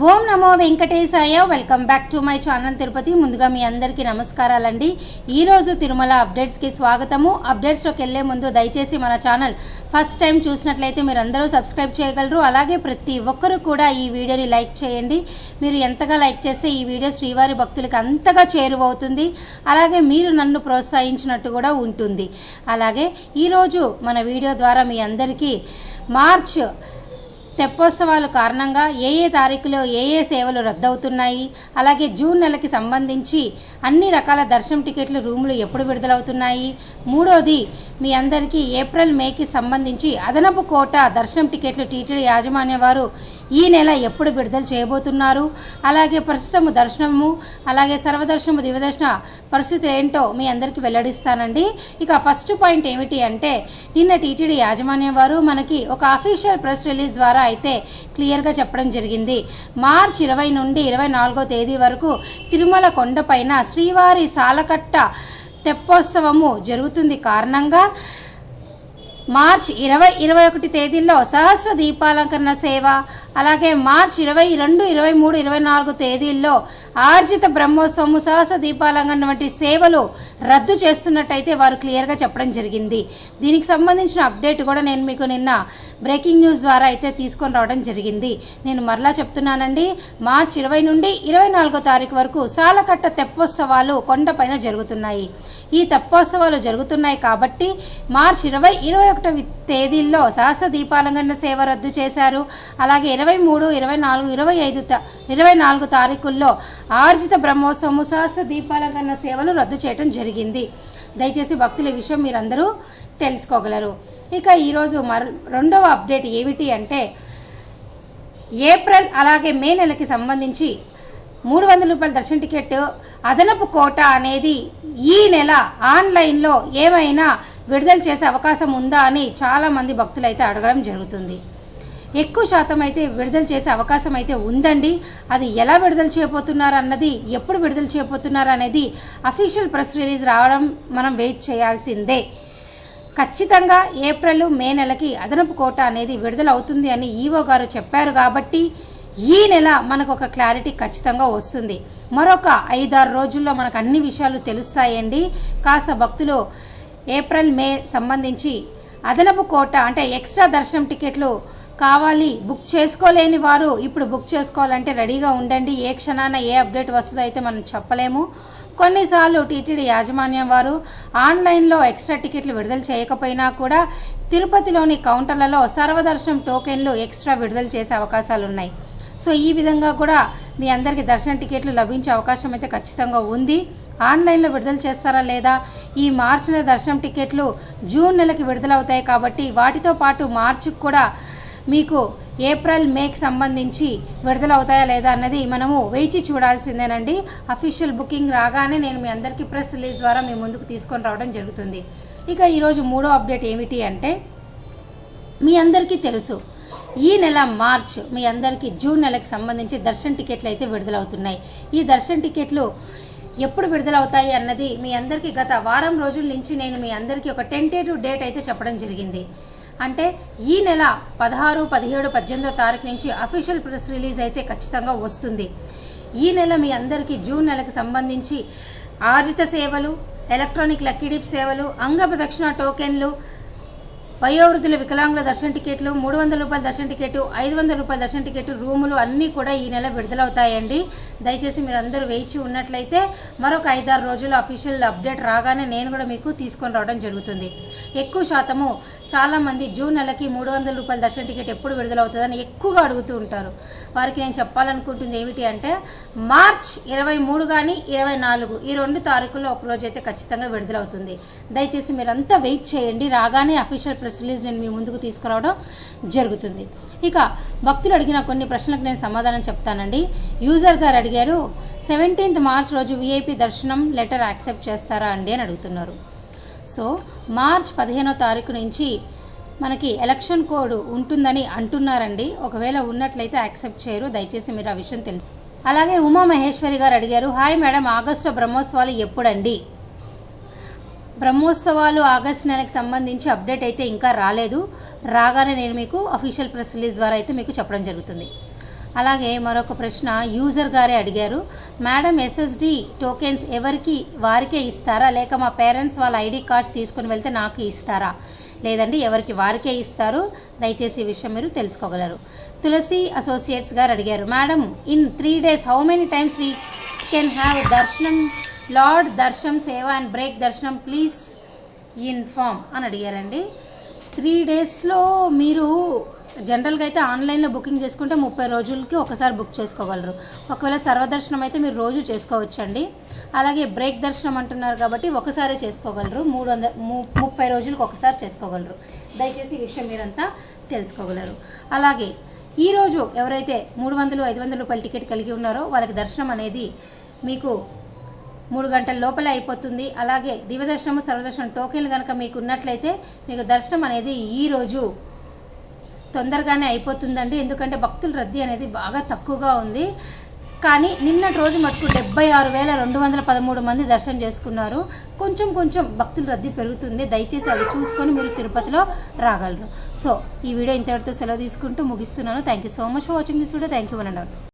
Om Namo Venkatesaya. Welcome back to my channel Tirupati. ముందుగా మీ అందరికీ నమస్కారాలండి. ఈరోజు తిరుమల అప్డేట్స్కి స్వాగతము. అప్డేట్స్లోకి వెళ్ళే ముందు దయచేసి మన ఛానల్ ఫస్ట్ టైం చూసినట్లయితే మీరు అందరూ సబ్స్క్రైబ్ చేయగలరు. అలాగే ప్రతి ఒక్కరూ కూడా ఈ వీడియోని లైక్ చేయండి. మీరు ఎంతగా లైక్ చేస్తే ఈ వీడియో శ్రీవారి భక్తులకి అంతగా చేరువవుతుంది. అలాగే మీరు నన్ను ప్రోత్సహించినట్టు కూడా ఉంటుంది. అలాగే ఈరోజు మన వీడియో ద్వారా మీ అందరికీ మార్చ్ తెప్పోత్సవాల కారణంగా ఏ తారీఖులో ఏ సేవలు రద్దవుతున్నాయి, అలాగే జూన్ నెలకి సంబంధించి అన్ని రకాల దర్శనం టికెట్లు రూములు ఎప్పుడు విడుదలవుతున్నాయి, మూడోది మీ అందరికీ ఏప్రిల్ మేకి సంబంధించి అదనపు కోట దర్శనం టికెట్లు టీటీడీ యాజమాన్య వారు ఈ నెల ఎప్పుడు విడుదల చేయబోతున్నారు, అలాగే ప్రస్తుతము దర్శనము అలాగే సర్వదర్శనము దివ్యదర్శన పరిస్థితి ఏంటో మీ అందరికీ వెల్లడిస్తానండి. ఇక ఫస్ట్ పాయింట్ ఏమిటి అంటే, నిన్న టీటీడీ యాజమాన్యం వారు మనకి ఒక అఫీషియల్ ప్రెస్ రిలీజ్ ద్వారా అయితే క్లియర్గా చెప్పడం జరిగింది. మార్చి 20 నుండి 24వ తేదీ వరకు తిరుమల కొండపైన శ్రీవారి సాలకట్ట తెప్పోత్సవము జరుగుతుంది కారణంగా మార్చి 20, 21 తేదీల్లో సహస్ర దీపాలంకరణ సేవ, అలాగే మార్చి 22, 23, 24 తేదీల్లో ఆర్జిత బ్రహ్మోత్సవము సహస్ర దీపాలంకరణ వంటి సేవలు రద్దు చేస్తున్నట్టయితే వారు క్లియర్గా చెప్పడం జరిగింది. దీనికి సంబంధించిన అప్డేట్ కూడా నేను మీకు నిన్న బ్రేకింగ్ న్యూస్ ద్వారా అయితే తీసుకొని రావడం జరిగింది. నేను మరలా చెప్తున్నానండి, మార్చి 20 నుండి 24వ తారీఖు వరకు సాలకట్ట తెప్పోత్సవాలు కొండపైన జరుగుతున్నాయి. ఈ తెప్పోత్సవాలు జరుగుతున్నాయి కాబట్టి మార్చి 20, 21 తేదీల్లో సహస్ర దీపాలంకరణ సేవ రద్దు చేశారు. అలాగే 23, 24, 24 తారీఖుల్లో ఆర్జిత బ్రహ్మోత్సవము సహస్ర దీపాలంకరణ సేవలు రద్దు చేయడం జరిగింది. దయచేసి భక్తుల విషయం మీరందరూ తెలుసుకోగలరు. ఇక ఈరోజు రెండవ అప్డేట్ ఏమిటి అంటే, ఏప్రిల్ అలాగే మే నెలకి సంబంధించి 300 రూపాయల దర్శన టికెట్ అదనపు కోట అనేది ఈ నెల ఆన్లైన్లో ఏమైనా విడుదల చేసే అవకాశం ఉందా అని చాలామంది భక్తులు అయితే అడగడం జరుగుతుంది. ఎక్కువ శాతం అయితే విడుదల చేసే అవకాశం అయితే ఉందండి. అది ఎలా విడుదల చేయబోతున్నారు అన్నది, ఎప్పుడు విడుదల చేయబోతున్నారు అనేది అఫీషియల్ ప్రెస్ రిలీజ్ రావడం మనం వెయిట్ చేయాల్సిందే. ఖచ్చితంగా ఏప్రిల్, మే నెలకి అదనపు కోట అనేది విడుదల అవుతుంది అని ఈవో గారు చెప్పారు కాబట్టి ఈ నెల మనకు ఒక క్లారిటీ ఖచ్చితంగా వస్తుంది. మరొక 5-6 రోజుల్లో మనకు అన్ని విషయాలు తెలుస్తాయండి. కాస్త భక్తులు ఏప్రిల్, మే సంబంధించి అదనపు కోట అంటే ఎక్స్ట్రా దర్శనం టికెట్లు కావాలి, బుక్ చేసుకోలేని వారు ఇప్పుడు బుక్ చేసుకోవాలంటే రెడీగా ఉండండి. ఏ క్షణాన ఏ అప్డేట్ వస్తుందో అయితే మనం చెప్పలేము. కొన్నిసార్లు టీటీడీ యాజమాన్యం వారు ఆన్లైన్లో ఎక్స్ట్రా టికెట్లు విడుదల చేయకపోయినా కూడా తిరుపతిలోని కౌంటర్లలో సర్వదర్శనం టోకెన్లు ఎక్స్ట్రా విడుదల చేసే అవకాశాలు ఉన్నాయి. సో ఈ విధంగా కూడా మీ అందరికీ దర్శన టికెట్లు లభించే అవకాశం అయితే ఖచ్చితంగా ఉంది. ఆన్లైన్లో విడుదల చేస్తారా లేదా, ఈ మార్చి నెల దర్శనం టికెట్లు జూన్ నెలకి విడుదలవుతాయి కాబట్టి వాటితో పాటు మార్చికి కూడా మీకు ఏప్రిల్, మేకి సంబంధించి విడుదలవుతాయా లేదా అన్నది మనము వేచి చూడాల్సిందేనండి. అఫీషియల్ బుకింగ్ రాగానే నేను మీ అందరికీ ప్రెస్ రిలీజ్ ద్వారా మీ ముందుకు తీసుకొని రావడం జరుగుతుంది. ఇక ఈరోజు మూడో అప్డేట్ ఏమిటి అంటే, మీ అందరికీ తెలుసు ఈ నెల మార్చ్ మీ అందరికీ జూన్ నెలకు సంబంధించి దర్శన టికెట్లు అయితే విడుదలవుతున్నాయి. ఈ దర్శన టికెట్లు ఎప్పుడు విడుదలవుతాయి అన్నది మీ అందరికీ గత వారం రోజుల నుంచి నేను మీ అందరికీ ఒక టెంటేటివ్ డేట్ అయితే చెప్పడం జరిగింది. అంటే ఈ నెల 16, 17, 18వ తారీఖు నుంచి అఫీషియల్ ప్రెస్ రిలీజ్ అయితే ఖచ్చితంగా వస్తుంది. ఈ నెల మీ అందరికీ జూన్ నెలకు సంబంధించి ఆర్జిత సేవలు, ఎలక్ట్రానిక్ లక్కీ డిప్ సేవలు, అంగ ప్రదక్షిణ టోకెన్లు, వయోవృద్ధుల వికలాంగుల దర్శన టికెట్లు, 300 రూపాయల దర్శన టికెట్, 500 రూపాయల దర్శన టికెట్, రూములు అన్నీ కూడా ఈ నెల విడుదలవుతాయండి. దయచేసి మీరు అందరూ వేచి ఉన్నట్లయితే మరొక 5-6 రోజుల్లో అఫీషియల్ అప్డేట్ రాగానే నేను కూడా మీకు తీసుకొని రావడం జరుగుతుంది. ఎక్కువ శాతము చాలామంది జూన్ నెలకి 300 రూపాయల దర్శన టికెట్ ఎప్పుడు విడుదలవుతుందని ఎక్కువగా అడుగుతూ ఉంటారు. వారికి నేను చెప్పాలనుకుంటుంది ఏమిటి అంటే, మార్చ్ 23 కానీ 24 ఈ 2 తారీఖుల్లో ఒకరోజు అయితే ఖచ్చితంగా విడుదలవుతుంది. దయచేసి మీరంతా వెయిట్ చేయండి. రాగానే అఫీషియల్ ప్రెస్ రిలీజ్ నేను మీ ముందుకు తీసుకురావడం జరుగుతుంది. ఇక భక్తులు అడిగిన కొన్ని ప్రశ్నలకు నేను సమాధానం చెప్తానండి. యూజర్ గారు అడిగారు, 17th మార్చ్ రోజు విఐపి దర్శనం లెటర్ యాక్సెప్ట్ చేస్తారా అండి అని అడుగుతున్నారు. సో మార్చ్ 15వ తారీఖు నుంచి మనకి ఎలక్షన్ కోడ్ ఉంటుందని అంటున్నారండి. ఒకవేళ ఉన్నట్లయితే యాక్సెప్ట్ చేయరు. దయచేసి మీరు ఆ విషయం తెలుసు. అలాగే ఉమా మహేశ్వరి గారు అడిగారు, హాయ్ మేడం, ఆగస్టులో బ్రహ్మోత్సవాలు ఎప్పుడండి? బ్రహ్మోత్సవాలు ఆగస్టు నెలకు సంబంధించి అప్డేట్ అయితే ఇంకా రాలేదు. రాగానే నేను మీకు అఫీషియల్ ప్రెస్ రిలీజ్ ద్వారా అయితే మీకు చెప్పడం జరుగుతుంది. అలాగే మరొక ప్రశ్న యూజర్ గారే అడిగారు, మేడం ఎస్ఎస్డి టోకెన్స్ ఎవరికి వారికే ఇస్తారా, లేక మా పేరెంట్స్ వాళ్ళ ఐడి కార్డ్స్ తీసుకుని వెళ్తే నాకు ఇస్తారా? లేదండి, ఎవరికి వారికే ఇస్తారు. దయచేసి ఈ విషయం మీరు తెలుసుకోగలరు. తులసి అసోసియేట్స్ గారు అడిగారు, madam in 3 days how many times we can have దర్శనం, లార్డ్ దర్శనం సేవ అండ్ బ్రేక్ దర్శనం ప్లీజ్ ఇన్ఫార్మ్ అని అడిగారండి. 3 daysలో మీరు జనరల్గా అయితే ఆన్లైన్లో బుకింగ్ చేసుకుంటే 30 రోజులకి ఒకసారి బుక్ చేసుకోగలరు. ఒకవేళ సర్వదర్శనం అయితే మీరు రోజు చేసుకోవచ్చండి. అలాగే బ్రేక్ దర్శనం అంటున్నారు కాబట్టి ఒకసారి చేసుకోగలరు, 30 రోజులకు ఒకసారి చేసుకోగలరు. దయచేసి ఈ విషయం మీరంతా తెలుసుకోగలరు. అలాగే ఈరోజు ఎవరైతే 300, 500 రూపాయల టికెట్ కలిగి ఉన్నారో వాళ్ళకి దర్శనం అనేది మీకు 3 గంటల లోపలే అయిపోతుంది. అలాగే దివ్యదర్శనము, సర్వదర్శనం టోకెన్లు కనుక మీకు ఉన్నట్లయితే మీకు దర్శనం అనేది ఈరోజు తొందరగానే అయిపోతుందండి. ఎందుకంటే భక్తుల రద్దీ అనేది బాగా తక్కువగా ఉంది. కానీ నిన్నటి రోజు మటుకు 76,213 మంది దర్శనం చేసుకున్నారు. కొంచెం భక్తుల రద్దీ పెరుగుతుంది. దయచేసి అది చూసుకొని మీరు తిరుపతిలో రాగలరు. సో ఈ వీడియో ఇంతటితో సెలవు తీసుకుంటూ ముగిస్తున్నాను. Thank you so much for watching this video. Thank you.